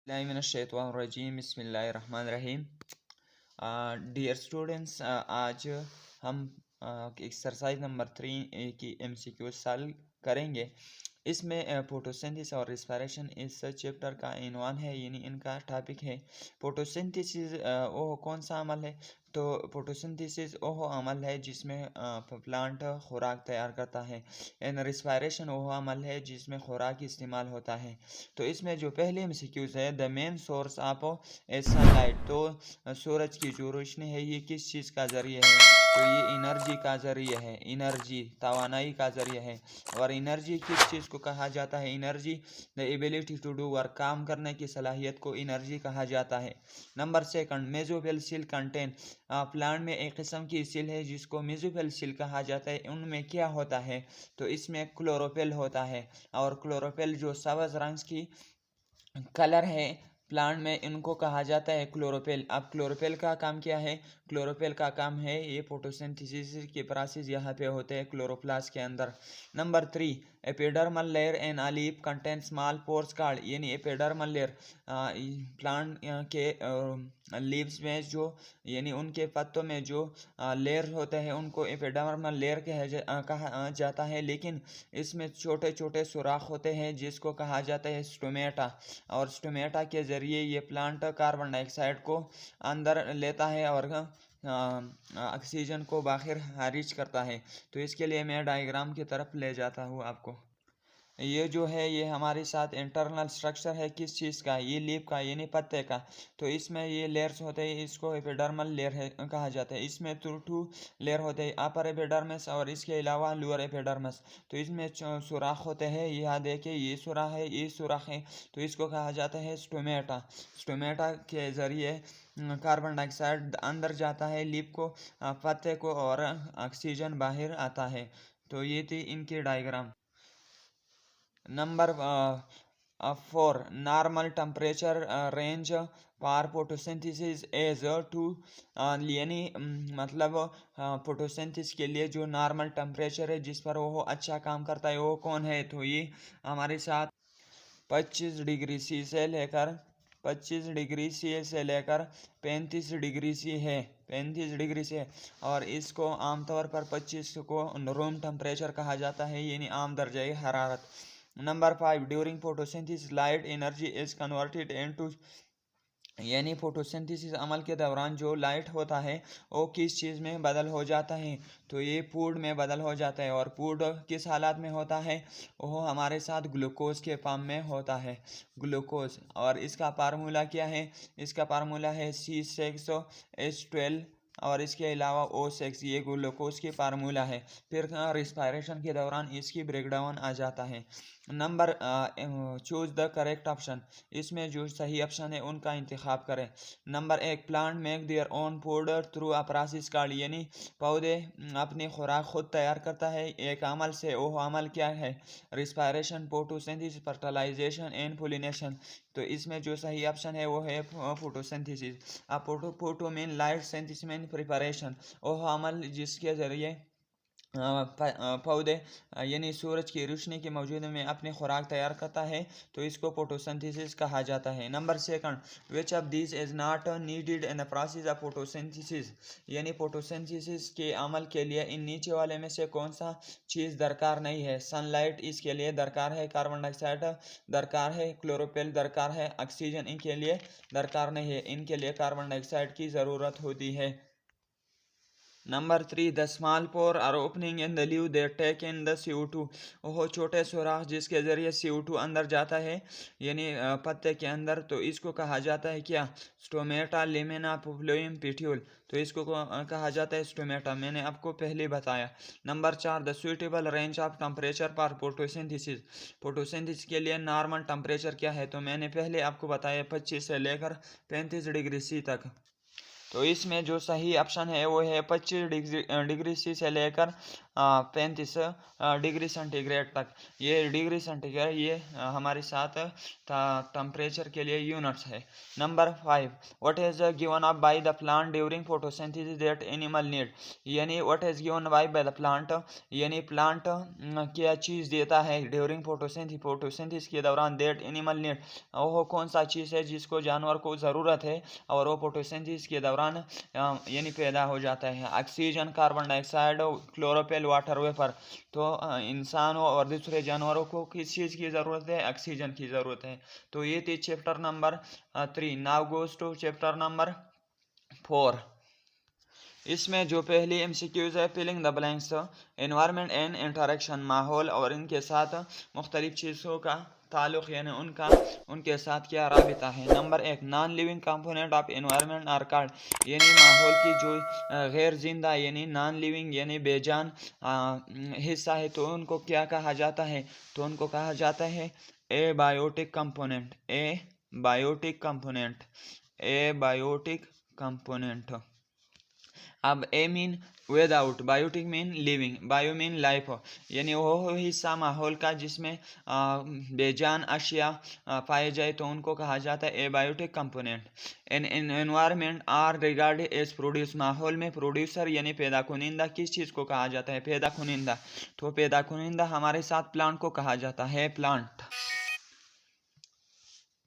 बिस्मिल्लाहिर्रहमानिर्रहीम बिस्मिल्लाहिर्रहमानिर्रहीम। Dear students, आज हम एक्सरसाइज नंबर 3 की MCQ सॉल्व करेंगे। इसमें फोटोसिंथेसिस और रिस्पायरेशन इस चैप्टर का इनवान है, यानी इनका टॉपिक है। फोटोसिंथेसिस वो कौन सा अमल है? तो फोटोसिंथेसिस वो अमल है जिसमें प्लांट खुराक तैयार करता है। एंड रिस्पायरेशन वो अमल है जिसमें खुराक इस्तेमाल होता है। तो इसमें जो पहले MCQs है, the main source of A sunlight, तो सूरज की जो रोशनी है ये किस चीज़ का ज़रिए है? तो ये एनर्जी का ज़रिए है, एनर्जी तवानाई का ज़रिए है। और एनर्जी किस चीज़ को कहा जाता है? Energy the ability to do work, काम करने की सलाहियत को एनर्जी कहा जाता है। Number second, mesophyll cells contain, plant में एक किस्म की सील है जिसको मेसोफिल सील कहा जाता है। उनमें क्या होता है? तो इसमें क्लोरोफिल होता है, और क्लोरोफिल जो सब्ज़ रंग की कलर है प्लांट में, इनको कहा जाता है क्लोरोफिल। अब क्लोरोफिल का काम क्या है? क्लोरोफिल का काम है ये फोटोसिंथेसिस के प्रोसेस यहाँ पे होते हैं क्लोरोप्लास्ट के अंदर। Number 3, epidermal layer an a leaf contain small pores called, यानी एपिडर्मल लेयर प्लांट के लीव्स में जो, यानी उनके पत्तों में जो लेयर होते हैं उनको एपिडर्मल लेयर कहा जाता है। लेकिन इसमें छोटे छोटे सुराख होते हैं जिसको कहा जाता है स्टोमेटा, और स्टोमेटा के ज़रिए ये प्लांट कार्बन डाइऑक्साइड को अंदर लेता है और ऑक्सीजन को बाहर खारिज करता है। तो इसके लिए मैं डायग्राम की तरफ ले जाता हूँ आपको। ये जो है ये हमारे साथ इंटरनल स्ट्रक्चर है किस चीज़ का? ये लीफ का, यानी पत्ते का। तो इसमें ये लेयर्स होते हैं, इसको एपिडर्मल लेयर है कहा जाता है। इसमें टू लेयर होते हैं, अपर एपिडर्मिस और इसके अलावा लोअर एपिडर्मिस। तो इसमें सुराख होते हैं, यहाँ देखिए ये सुराख है, ये सुराख है। तो इसको कहा जाता है स्टोमेटा। स्टोमेटा के ज़रिए कार्बन डाइऑक्साइड अंदर जाता है लीफ को, पत्ते को, और ऑक्सीजन बाहर आता है। तो ये थी इनकी diagram. Number 4, normal temperature range for photosynthesis is to, यानी मतलब फोटोसिंथेसिस के लिए जो नॉर्मल टेम्परेचर है जिस पर वो अच्छा काम करता है वो कौन है? तो ये हमारे साथ 25 डिग्री सी से लेकर 25 डिग्री सी से लेकर 35 डिग्री सी है, 35 डिग्री से। और इसको आमतौर पर 25 को रूम टेम्परेचर कहा जाता है, यानी आम दर्जे हरारत। Number 5, during photosynthesis light energy is converted into, यानी फोटोसिंथेसिस अमल के दौरान जो लाइट होता है वो किस चीज़ में बदल हो जाता है? तो ये फूड में बदल हो जाता है। और फूड किस हालत में होता है? वो हमारे साथ ग्लूकोज के फॉर्म में होता है, ग्लूकोज। और इसका फार्मूला क्या है? इसका फार्मूला है C6H12, और इसके अलावा O6, ये ग्लूकोज की फार्मूला है। फिर रिस्पायरेशन के दौरान इसकी ब्रेकडाउन आ जाता है। Number choose the correct option, इसमें जो सही ऑप्शन है उनका इंतखाब करें। Number 1, plant make their own food through a process called, यानी पौधे अपनी खुराक खुद तैयार करता है एक अमल से। वो अमल क्या है? Respiration, photosynthesis, fertilisation and pollination. तो इसमें जो सही ऑप्शन है वो है फोटोसिंथेसिस। अब photo mean light, synthesis mean preparation, वो अमल जिसके ज़रिए पौधे यानी सूरज की रोशनी की मौजूदगी में अपनी खुराक तैयार करता है, तो इसको फोटोसिंथेसिस कहा जाता है। Number second, which of this is not needed in the process of photosynthesis, यानी फोटोसिंथेसिस के अमल के लिए इन नीचे वाले में से कौन सा चीज़ दरकार नहीं है? सनलाइट इसके लिए दरकार है, कार्बन डाइऑक्साइड दरकार है, क्लोरोफिल दरकार है, ऑक्सीजन इनके लिए दरकार नहीं है, इनके लिए कार्बन डाइऑक्साइड की ज़रूरत होती है। Number 3, the small pore or opening in the leave they take in the CO2, वो छोटे सुराख जिसके ज़रिए CO2 अंदर जाता है, यानी पत्ते के अंदर। तो इसको कहा जाता है क्या? Stomata lamina phloem petiole. तो इसको कहा जाता है स्टोमेटा, मैंने आपको पहले बताया। Number 4, the suitable range of temperature for photosynthesis, photosynthesis के लिए नॉर्मल टेम्परेचर क्या है? तो मैंने पहले आपको बताया 25 से लेकर 35 डिग्री सी तक। तो इसमें जो सही ऑप्शन है वो है 25 डिग्री सी से लेकर डिग्री सेंटीग्रेड तक। ये डिग्री सेंटीग्रेड ये हमारे साथ टेम्परेचर के लिए यूनिट्स है। Number 5, what is given up by the plant during photosynthesis that animal need, यानी what is given by the plant, यानी प्लांट क्या चीज़ देता है ड्यूरिंग फोटोसिंथेसिस के दौरान, दैट एनिमल नीड, वो कौन सा चीज़ है जिसको जानवर को ज़रूरत है और वो फोटोसिंथेसिस के दौरान यानी पैदा हो जाता है। Oxygen, carbon dioxide, chlorophyll, water vapour. तो इंसानों और दूसरे जानवरों को किस चीज़ की ज़रूरत है? ऑक्सीजन की ज़रूरत है। तो ये थी chapter number 3। Now goes to chapter number 4। इसमें जो पहली एमसीक्यूज है, filling the blanks, environment and interaction, माहौल और इनके साथ मुख्तलिफ चीज़ों का ताल्लुक़, यानी उनके साथ क्या राबिता है। Number 1, non living component of environment are called, यानी माहौल की जो गैर जिंदा यानी नॉन लिविंग यानी बेजान हिस्सा है, तो उनको क्या कहा जाता है? तो उनको कहा जाता है abiotic component, abiotic component. अब a mean without, biotic mean living, bio mean life, यानी वो हिस्सा माहौल का जिसमें बेजान अशिया पाए जाए तो उनको कहा जाता है abiotic component. In environment are regarded as produce, माहौल में प्रोड्यूसर यानी पैदा कुनिंदा किस चीज़ को कहा जाता है? पैदा कुनिंदा। तो पैदा कुनिंदा हमारे साथ प्लांट को कहा जाता है, प्लांट।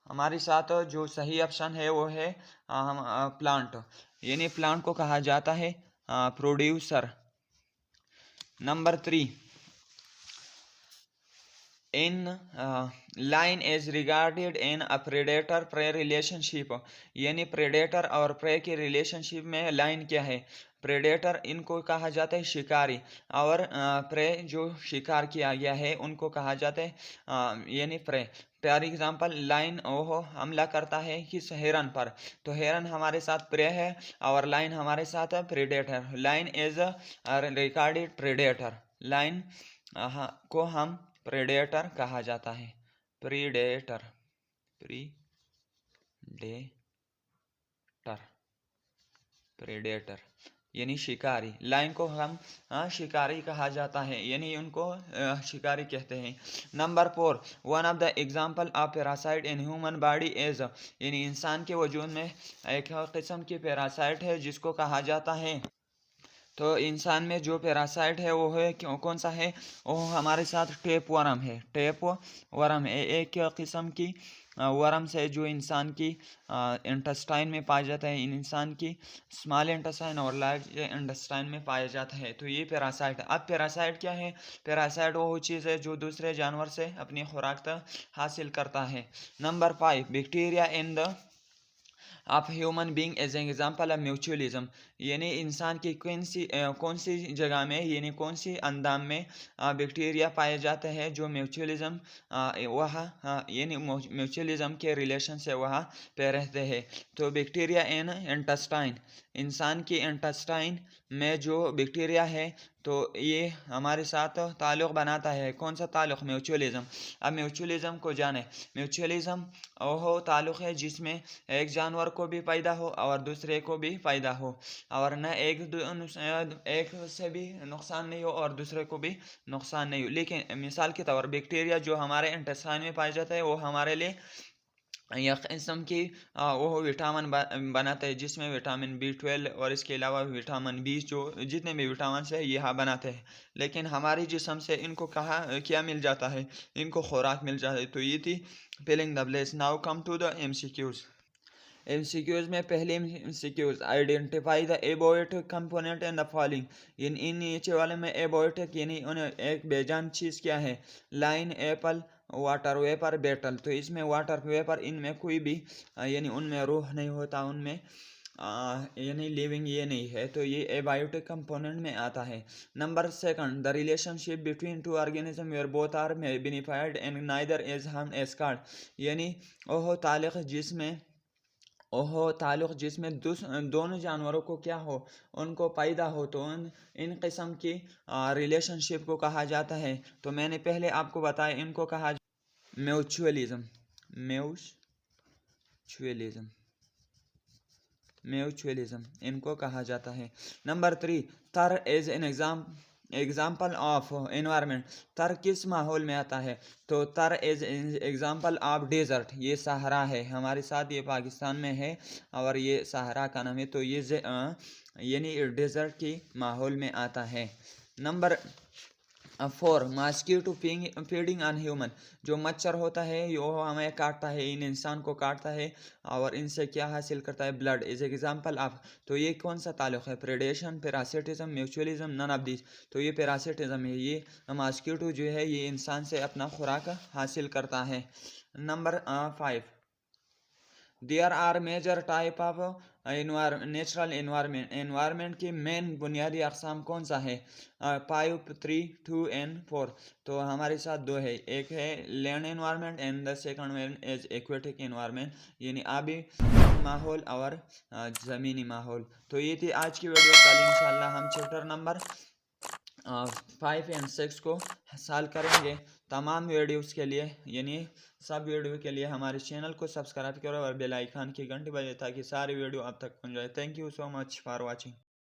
हमारे साथ जो सही ऑप्शन है वो है प्लांट, यानी प्लांट को कहा जाता है producer. Number 3, in lion is regarded in a predator prey relationship, यानी प्रेडेटर और प्रे के रिलेशनशिप में लाइन क्या है? प्रेडेटर इनको कहा जाता है शिकारी, और प्रे जो शिकार किया गया है उनको कहा जाता है यानी प्रे। फॉर एग्जाम्पल, लाइन ओहो हमला करता है किस हिरन पर, तो हिरन हमारे साथ प्रे है और लाइन हमारे साथ है predator. Lion is regarded predator, lion को हम प्रेडेटर कहा जाता है, प्रीडेटर, प्रेडेटर यानी शिकारी। लाइन को हम शिकारी कहा जाता है, यानी उनको शिकारी कहते हैं। Number 4, one of the example of parasite in human body is, यानी इंसान के वजूद में एक किस्म की पैरासाइट है जिसको कहा जाता है, तो इंसान में जो पैरासाइट है वो है कौन सा है? वो हमारे साथ टेप वर्म है, टेप वर्म है, एक किस्म की वर्म से जो इंसान की इंटेस्टाइन में पाया जाता है, इंसान की स्मॉल इंटेस्टाइन और लार्ज इंटेस्टाइन में पाया जाता है, तो ये पैरासाइट। अब पैरासाइट क्या है? पैरासाइट वो चीज़ है जो दूसरे जानवर से अपनी खुराक हासिल करता है। Number 5, bacteria in the of human being is an example of mutualism, यानी इंसान की कौन सी जगह में यानी कौन सी अंदाम में बैक्टीरिया पाए जाते हैं जो म्यूचुअलिज्म वह यानी म्यूचुअलिज्म के रिलेशन से वहाँ पे रहते हैं। तो बैक्टीरिया इन इंटेस्टाइन, इंसान की इंटेस्टाइन में जो बैक्टीरिया है तो ये हमारे साथ ताल्लुक़ बनाता है, कौन सा ताल्लुक़? म्यूचुअलिज्म। अब म्यूचुअलिज्म को जाने, म्यूचुअलिज्म वो ताल्लुक़ है जिसमें एक जानवर को भी पैदा हो और दूसरे को भी पैदा हो, और न एक से भी नुकसान नहीं हो और दूसरे को भी नुकसान नहीं हो। लेकिन मिसाल के तौर बैक्टीरिया जो हमारे इंटेस्टाइन में पाया जाता है वो हमारे लिए यह किस्म की वो विटामिन बनाते हैं, जिसमें विटामिन B12 और इसके अलावा विटामिन B, जो जितने भी विटामिन है यह बनाते हैं। लेकिन हमारे जिस्म से इनको क्या मिल जाता है? इनको खुराक मिल जाता है। तो ये थी filling the blanks. Now come to the MCQs। MCQs में पहले MCQs, identify the abiotic component in the following, इन नीचे वाले में एबोएटिक यानी एक बेजान चीज़ क्या है? Lion, apple, water vapour, beetle. तो इसमें वाटर वेपर इनमें कोई भी यानी उनमें रूह नहीं होता, उनमें यानी लिविंग ये नहीं है, तो ये एबायोटिक कंपोनेंट में आता है। Number 2, the relationship between two organism where both are benefited and neither is harm as called, यानी ओहो ताल्लुक़ जिसमें दोनों जानवरों को क्या हो? उनको पैदा हो, तो इन किस्म की रिलेशनशिप को कहा जाता है। तो मैंने पहले आपको बताया इनको कहा म्यूचुअलिज्म इनको कहा जाता है। Number 3, Thar is an example of environment, तर किस माहौल में आता है? तो तर इज एग्जाम्पल ऑफ डेजर्ट, ये सहारा है हमारे साथ, ये पाकिस्तान में है और ये सहारा का नाम है, तो ये यानी डेजर्ट की माहौल में आता है। Number 4, mosquito feeding on human, जो मच्छर होता है यो हमें काटता है, इन इंसान को काटता है और इनसे क्या हासिल करता है? ब्लड इज एग्जाम्पल ऑफ, तो ये कौन सा ताल्लुक है? Predation, parasitism, mutualism, none of this, तो ये पैरासिटिज्म है। ये मॉस्किटो जो है ये इंसान से अपना खुराक हासिल करता है। Number 5, there are major type of natural environment की मेन बुनियादी अकसाम कौन सा है? 5, 3, 2 एंड 4, तो हमारे साथ 2 है, एक है land environment and the second one is aquatic environment, यानी आबी माहौल और ज़मीनी माहौल। तो ये थी आज की वीडियो। कल इंशाल्लाह हम चैप्टर नंबर 5 एंड 6 को सॉल्व करेंगे। तमाम वीडियोस के लिए यानी सब वीडियो के लिए हमारे चैनल को सब्सक्राइब करो और बेल आइकन की घंटी बजाए ताकि सारी वीडियो आप तक पहुंच जाए। Thank you so much for watching.